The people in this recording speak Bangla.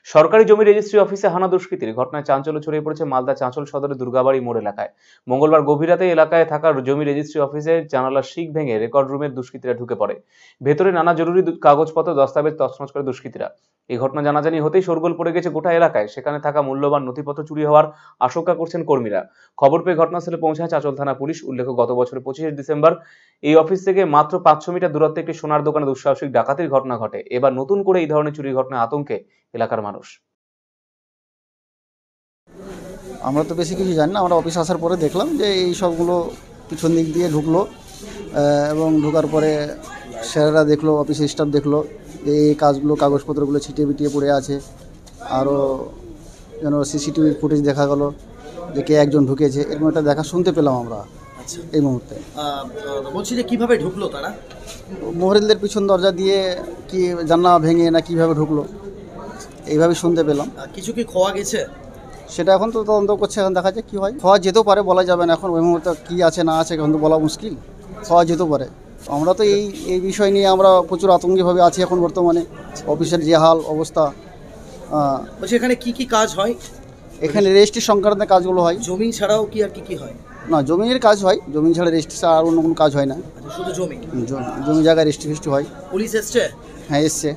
সরকারি জমি রেজিস্ট্রি অফিসে হানা দুষ্কৃতীর ঘটনায় চাঞ্চল্য ছড়িয়ে পড়েছে মালদা চাঁচল সদরের দুর্গাবাড়ি মোড় এলাকায়। মঙ্গলবার গভীর রাতে এলাকায় থাকা জমি রেজিস্ট্রি অফিসের জানালার শিক ভেঙে রেকর্ড রুমের দুষ্কৃতীরা ঢুকে পড়ে। ভেতরে নানা জরুরি কাগজপত্র দস্তাবেজ তছনছ করে দুষ্কৃতীরা। এই ঘটনা জানাজানি হতেই শোরগোল পড়ে গেছে গোটা এলাকায়। সেখানে থাকা মূল্যবান নথিপত্র চুরি হওয়ার আশঙ্কা করছেন কর্মীরা। খবর পেয়ে ঘটনাস্থলে পৌঁছায় চাঁচল থানা পুলিশ। উল্লেখ্য, গত বছরের 25 ডিসেম্বর এই অফিস থেকে মাত্র 500 মিটার দূরত্বে একটি সোনার দোকানে দুঃসাহসিক ডাকাতির ঘটনা ঘটে। এবার নতুন করে এই ধরনের চুরির ঘটনায় আতঙ্কে এলাকার মানুষ। আমরা তো বেশি কিছু জানি না। আমরা অফিস আসার পরে দেখলাম যে এই সবগুলো পিছন দিক দিয়ে ঢুকলো, এবং ঢোকার পরে স্যারেরা দেখলো, অফিসের স্টাফ দেখলো যে এই কাজগুলো, কাগজপত্রগুলো ছিটিয়ে বিটিয়ে পড়ে আছে। আরও যেন সিসিটিভি ফুটেজ দেখা গেলো যে কে একজন ঢুকেছে, এরকম একটা দেখা শুনতে পেলাম আমরা। আচ্ছা, এই মুহূর্তে বলছি যে কিভাবে ঢুকলো তারা? মোহরিলদের পিছন দরজা দিয়ে কি জানলা ভেঙে না কিভাবে ঢুকলো, এইভাবে শুনতে পেলাম। কিছু কি খোয়া গেছে? সেটা এখন তো তদন্ত করছে, এখন দেখা যায় কী হয়। খাওয়া যেতেও পারে, বলা যাবে না এখন। ওই মুহূর্তে কী আছে না আছে এখন তো বলা মুশকিল। খাওয়া যেতেও পারে। আমরা তো এই বিষয় নিয়ে আমরা প্রচুর আতঙ্কিভাবে আছি এখন বর্তমানে। অফিসের যে হাল অবস্থা। বলছি এখানে কি কি কাজ হয়? এখানে রেজিস্ট্রি সংক্রান্ত কাজগুলো হয়। জমি ছাড়াও কি আর কি হয়? না, জমির কাজ হয়। জমি ছাড়া রেজিস্ট্রি ছাড়া আর অন্য কোনো কাজ হয় না। শুধু জমি? জমি জায়গায় রেজিস্ট্রি ফিস্ট্রি হয়। পুলিশ এসছে? হ্যাঁ, এসছে।